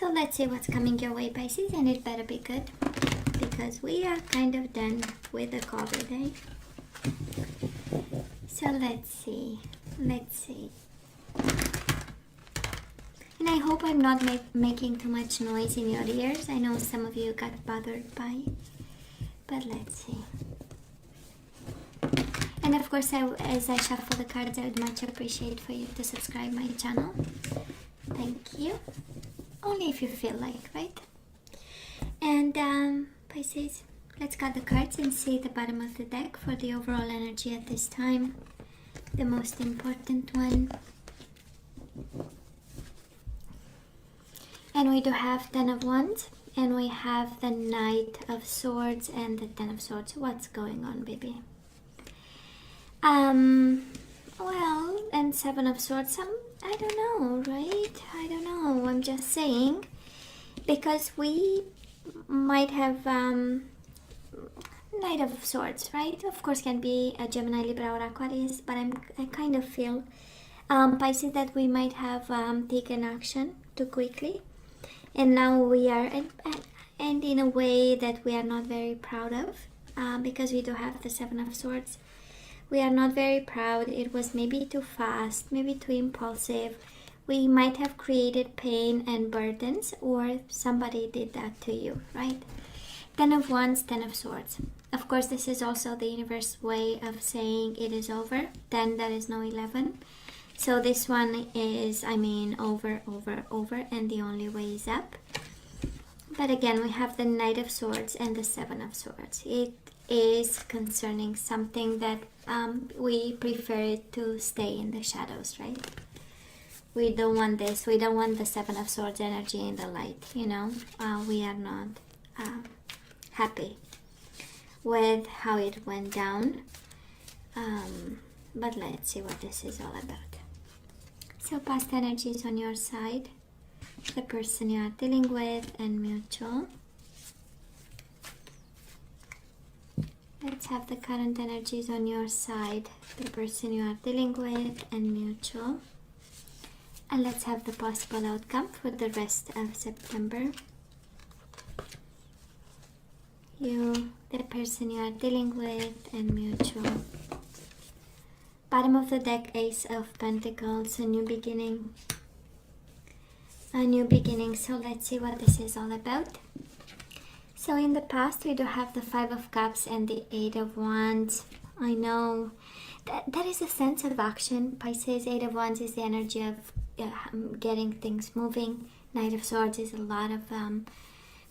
So let's see what's coming your way, Pisces, and it better be good because we are kind of done with the COVID, eh? So let's see. And I hope I'm not making too much noise in your ears. I know some of you got bothered by it, but let's see. And of course, as I shuffle the cards, I would much appreciate for you to subscribe my channel. Thank you. Only if you feel like, right? And Pisces, let's cut the cards and see the bottom of the deck for the overall energy at this time. The most important one. And we do have Ten of Wands, and we have the Knight of Swords and the Ten of Swords. What's going on, baby? Well, and Seven of Swords, I don't know, right? I don't know, I'm just saying, because we might have Knight of Swords, right? Of course, can be a Gemini, Libra, or Aquarius, but I kind of feel, Pisces, that we might have taken action too quickly, and now we are, and in a way that we are not very proud of, because we do have the Seven of Swords. We are not very proud. It was maybe too fast, maybe too impulsive. We might have created pain and burdens, or somebody did that to you, right? Ten of Wands, Ten of Swords. Of course, this is also the universe way of saying it is over. 10, there is no 11. So this one is, over, and the only way is up. But again, we have the Knight of Swords and the Seven of Swords. It is concerning something that we prefer it to stay in the shadows, right? We don't want this. We don't want the Seven of Swords energy in the light, you know. We are not happy with how it went down. But let's see what this is all about. So past energies on your side, the person you are dealing with, and mutual. Let's have the current energies on your side, the person you are dealing with, and mutual. And let's have the possible outcome for the rest of September. You, the person you are dealing with, and mutual. Bottom of the deck, Ace of Pentacles, a new beginning. A new beginning. So let's see what this is all about. So in the past, we do have the Five of Cups and the Eight of Wands. I know that is a sense of action. Pisces, Eight of Wands is the energy of getting things moving. Knight of Swords is a lot of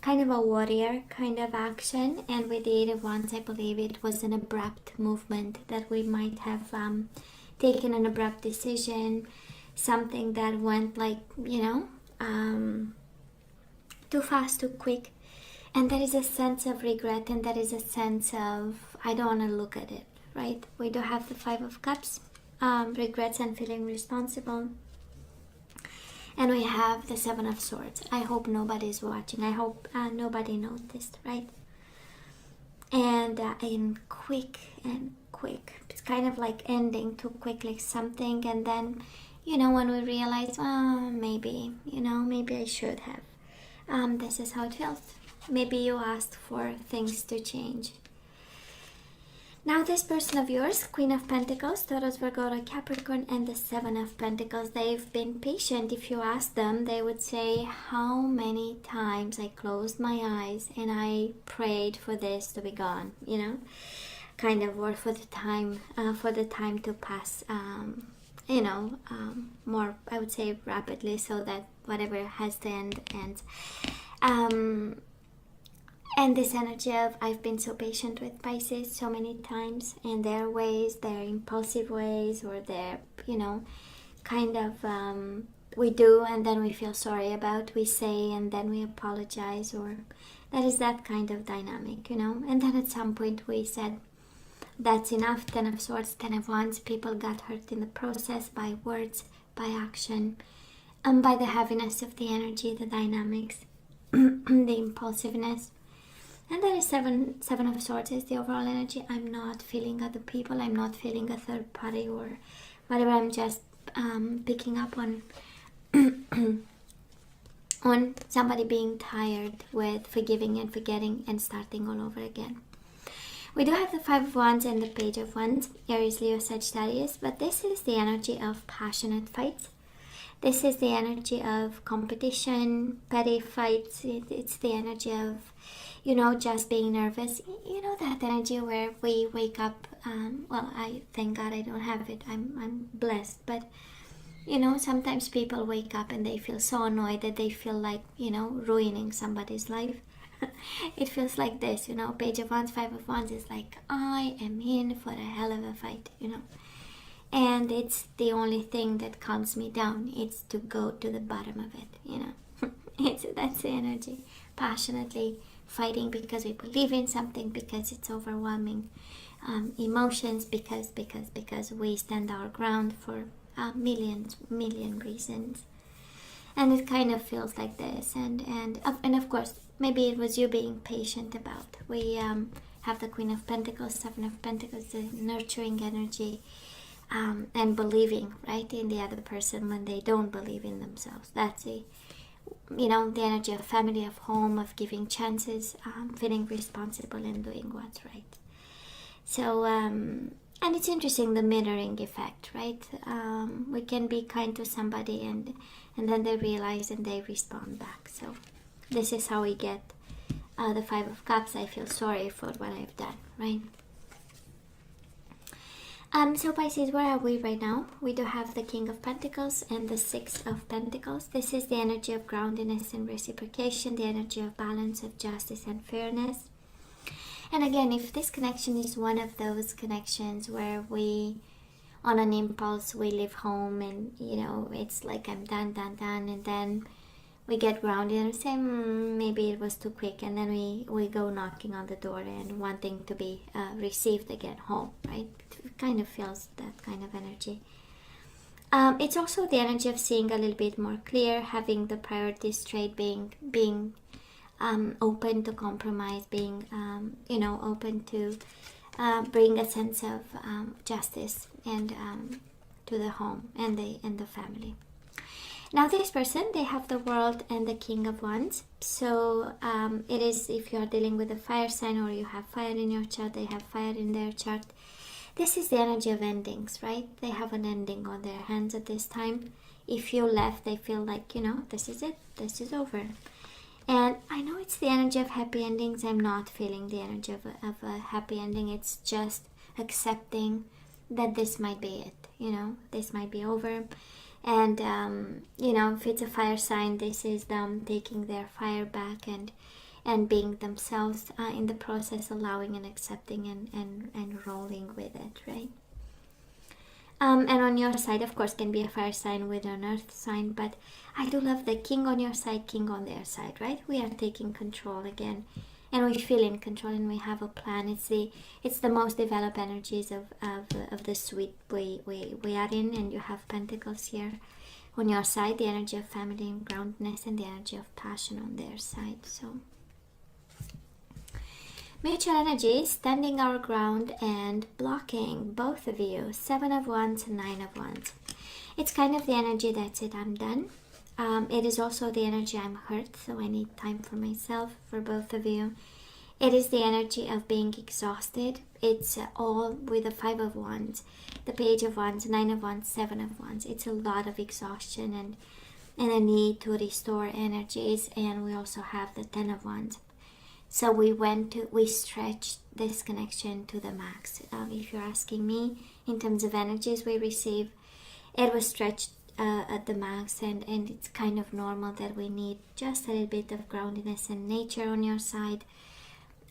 kind of a warrior kind of action. And with the Eight of Wands, I believe it was an abrupt movement that we might have taken an abrupt decision. Something that went like, too fast, too quick. And there is a sense of regret, and there is a sense of, I don't want to look at it, right? We do have the Five of Cups, regrets and feeling responsible. And we have the Seven of Swords. I hope nobody's watching. I hope nobody noticed, right? And in quick. It's kind of like ending too quickly something. And then, when we realize, maybe I should have. This is how it feels. Maybe you asked for things to change. Now this person of yours, Queen of Pentacles, Taurus, Virgo, or Capricorn, and the Seven of Pentacles, they've been patient. If you ask them, they would say, how many times I closed my eyes and I prayed for this to be gone, kind of, or for the time to pass, more, I would say, rapidly, so that whatever has to end ends. And this energy of, I've been so patient with Pisces so many times, and their ways, their impulsive ways, or their, kind of, we do and then we feel sorry about, we say and then we apologize, or that is that kind of dynamic, And then at some point we said, that's enough. Ten of Swords, Ten of Wands, people got hurt in the process by words, by action, and by the heaviness of the energy, the dynamics, the impulsiveness. And there is Seven of Swords is the overall energy. I'm not feeling other people. I'm not feeling a third party or whatever. I'm just picking up on on somebody being tired with forgiving and forgetting and starting all over again. We do have the Five of Wands and the Page of Wands, Aries, Leo, Sagittarius, but this is the energy of passionate fights. This is the energy of competition, petty fights. It's the energy of, just being nervous. That energy where we wake up, well, I thank God I don't have it. I'm blessed. But, sometimes people wake up and they feel so annoyed that they feel like, ruining somebody's life. It feels like this, Page of Wands, Five of Wands is like, I am in for a hell of a fight, And it's the only thing that calms me down. It's to go to the bottom of it, That's the energy. Passionately fighting because we believe in something, because it's overwhelming emotions, because we stand our ground for million reasons. And it kind of feels like this. And of course, maybe it was you being patient about. We have the Queen of Pentacles, Seven of Pentacles, the nurturing energy. And believing, right, in the other person when they don't believe in themselves. That's the energy of family, of home, of giving chances, feeling responsible and doing what's right. So, and it's interesting, the mirroring effect, right? We can be kind to somebody and then they realize and they respond back. So this is how we get the Five of Cups. I feel sorry for what I've done, right? So Pisces, where are we right now? We do have the King of Pentacles and the Six of Pentacles. This is the energy of groundedness and reciprocation, the energy of balance, of justice and fairness. And again, if this connection is one of those connections where we, on an impulse, we leave home and, it's like I'm done, and then we get grounded and say, maybe it was too quick, and then we go knocking on the door and wanting to be received again home, right? It kind of feels that kind of energy. It's also the energy of seeing a little bit more clear, having the priorities straight, being open to compromise, being open to bring a sense of justice and to the home and the family. Now this person, they have the World and the King of Wands. So it is, if you are dealing with a fire sign or you have fire in your chart, they have fire in their chart. This is the energy of endings, right? They have an ending on their hands at this time. If you left, they feel like, this is it. This is over. And I know it's the energy of happy endings. I'm not feeling the energy of a happy ending. It's just accepting that this might be it, this might be over. And, if it's a fire sign, this is them taking their fire back and being themselves in the process, allowing and accepting and rolling with it, right? And on your side, of course, can be a fire sign with an earth sign, but I do love the King on your side, King on their side, right? We are taking control again, and we feel in control, and we have a plan. It's the most developed energies of the suite we are in, and you have Pentacles here on your side, the energy of family and groundedness, and the energy of passion on their side. So mutual energy, standing our ground and blocking, both of you. Seven of Wands, Nine of Wands. It's kind of the energy, that's it, I'm done. It is also the energy, I'm hurt, so I need time for myself, for both of you. It is the energy of being exhausted. It's all with the Five of Wands, the Page of Wands, Nine of Wands, Seven of Wands. It's a lot of exhaustion and a need to restore energies. And we also have the Ten of Wands. So we stretched this connection to the max. If you're asking me, in terms of energies we receive, it was stretched at the max, and it's kind of normal that we need just a little bit of groundedness and nature on your side,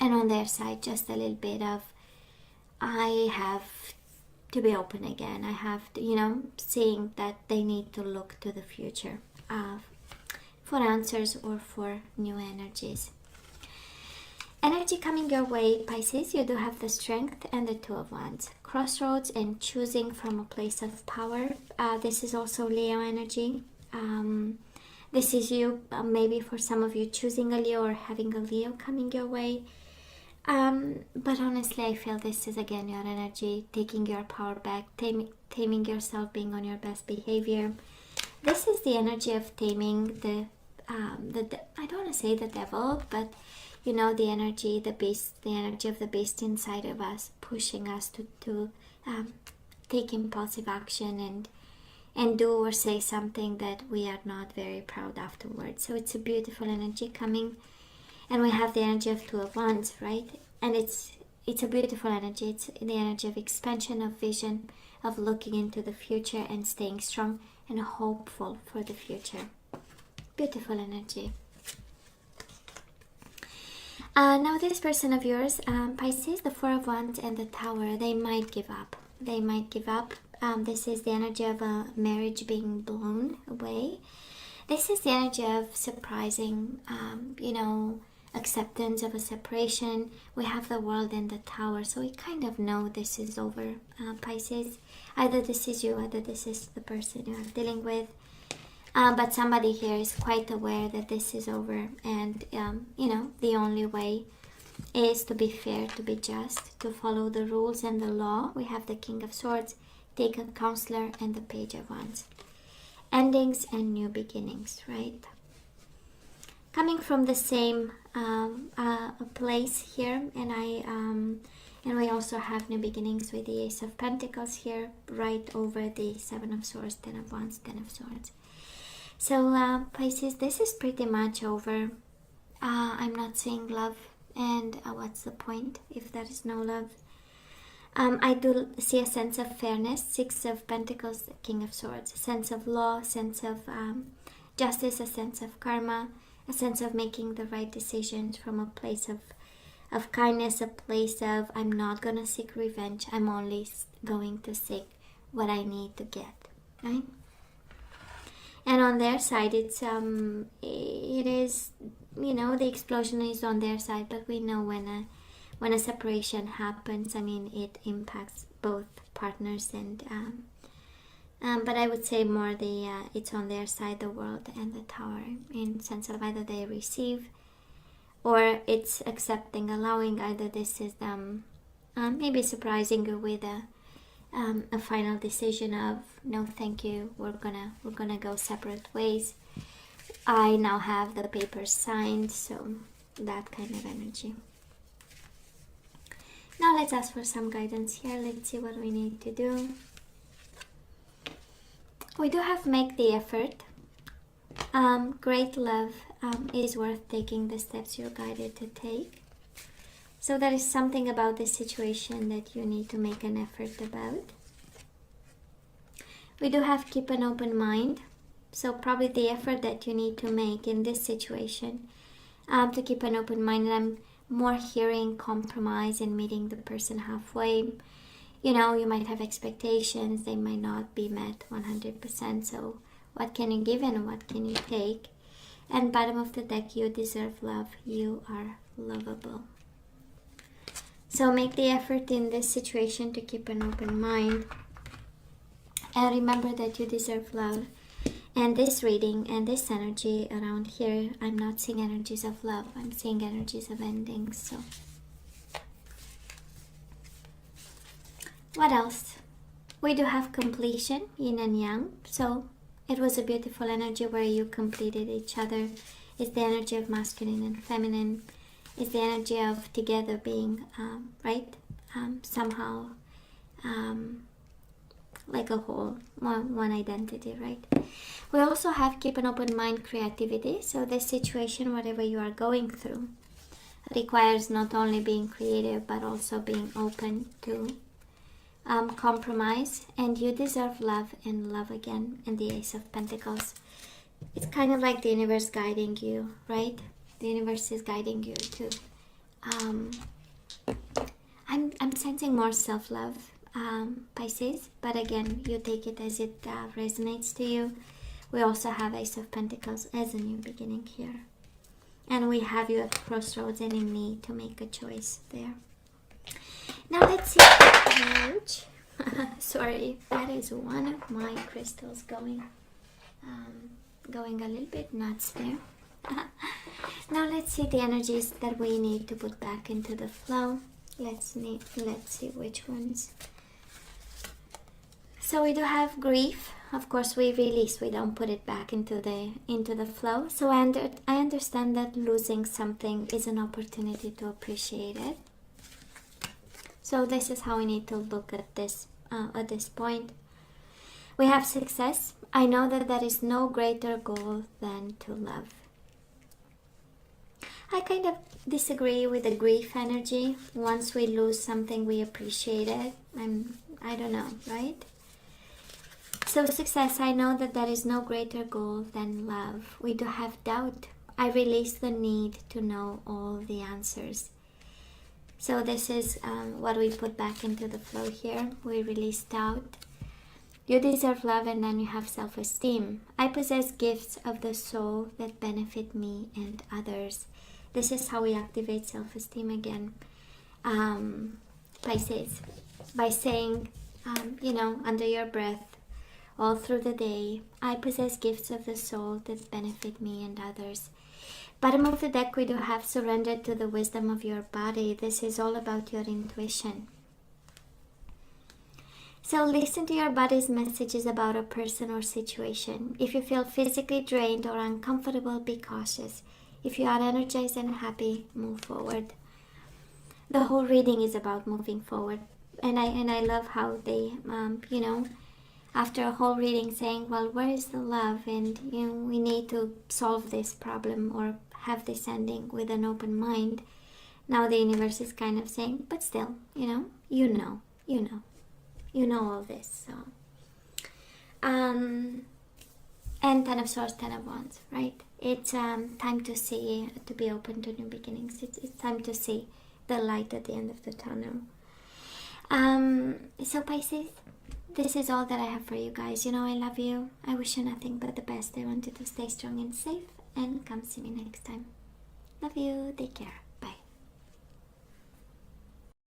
and on their side just a little bit of, I have to be open again. I have to, seeing that they need to look to the future for answers or for new energies. Energy coming your way, Pisces, you do have the Strength and the Two of Wands. Crossroads and choosing from a place of power. This is also Leo energy. This is you, maybe for some of you, choosing a Leo or having a Leo coming your way. But honestly, I feel this is again your energy, taking your power back, taming yourself, being on your best behavior. This is the energy of taming the I don't want to say the devil, but you know, the energy, the beast, the energy of the beast inside of us, pushing us to take impulsive action and do or say something that we are not very proud afterwards. So it's a beautiful energy coming, and we have the energy of Two of Wands, right? And it's a beautiful energy. It's the energy of expansion, of vision, of looking into the future and staying strong and hopeful for the future. Beautiful energy. Now this person of yours, Pisces, the Four of Wands and the Tower, they might give up. They might give up. This is the energy of a marriage being blown away. This is the energy of surprising, acceptance of a separation. We have the World and the Tower, so we kind of know this is over, Pisces. Either this is you, either this is the person you are dealing with. But somebody here is quite aware that this is over, and the only way is to be fair, to be just, to follow the rules and the law. We have the King of Swords, take a counselor, and the Page of Wands. Endings and new beginnings, right? Coming from the same place here, and we also have new beginnings with the Ace of Pentacles here, right over the Seven of Swords, Ten of Wands, Ten of Swords. So Pisces, this is pretty much over. I'm not seeing love, and what's the point if there is no love? I do see a sense of fairness, Six of Pentacles, King of Swords, a sense of law, sense of justice, a sense of karma, a sense of making the right decisions from a place of kindness, a place of I'm not going to seek revenge, I'm only going to seek what I need to get, right? And on their side, it is, the explosion is on their side, but we know when a separation happens, it impacts both partners, and but I would say more it's on their side, the World and the Tower, in sense of either they receive or it's accepting, allowing. Either this is them maybe surprising you with a final decision of no, thank you, we're gonna go separate ways. I now have the papers signed, so that kind of energy. Now let's ask for some guidance here. Let's see what we need to do. We do have make the effort. Great love is worth taking the steps you're guided to take. So there is something about this situation that you need to make an effort about. We do have keep an open mind. So probably the effort that you need to make in this situation to keep an open mind. And I'm more hearing compromise and meeting the person halfway. You might have expectations. They might not be met 100%. So what can you give and what can you take? And bottom of the deck, you deserve love. You are lovable. So make the effort in this situation to keep an open mind. And remember that you deserve love. And this reading and this energy around here, I'm not seeing energies of love. I'm seeing energies of endings. So what else? We do have completion, yin and yang. So it was a beautiful energy where you completed each other. It's the energy of masculine and feminine. It's the energy of together being, somehow like a whole, one identity, right? We also have keep an open mind, creativity. So this situation, whatever you are going through, requires not only being creative, but also being open to compromise. And you deserve love and love again. And the Ace of Pentacles. It's kind of like the universe guiding you, right? The universe is guiding you to I'm sensing more self-love, Pisces, but again, you take it as it resonates to you. We also have Ace of Pentacles as a new beginning here, and we have you at crossroads and in need to make a choice there. Now let's see. Ouch. Sorry, that is one of my crystals going a little bit nuts there. Now let's see the energies that we need to put back into the flow. Let's see which ones. So we do have grief, of course we release, we don't put it back into the flow. So I understand that losing something is an opportunity to appreciate it. So this is how we need to look at this point. We have success. I know that there is no greater goal than to love. I kind of disagree with the grief energy. Once we lose something, we appreciate it. I don't know, right? So success, I know that there is no greater goal than love. We do have doubt. I release the need to know all the answers. So this is what we put back into the flow here. We release doubt. You deserve love, and then you have self-esteem. I possess gifts of the soul that benefit me and others. This is how we activate self-esteem again. Pisces, by saying, under your breath, all through the day, I possess gifts of the soul that benefit me and others. Bottom of the deck, we do have surrendered to the wisdom of your body. This is all about your intuition. So listen to your body's messages about a person or situation. If you feel physically drained or uncomfortable, be cautious. If you are energized and happy, move forward. The whole reading is about moving forward. And I love how they, after a whole reading saying, well, where is the love? And, we need to solve this problem or have this ending with an open mind. Now the universe is kind of saying, but still, you know all this. So, and Ten of Swords, Ten of Wands, right? It's time to see, to be open to new beginnings. It's time to see the light at the end of the tunnel. So Pisces, this is all that I have for you guys. I love you. I wish you nothing but the best. I want you to stay strong and safe, and come see me next time. Love you. Take care.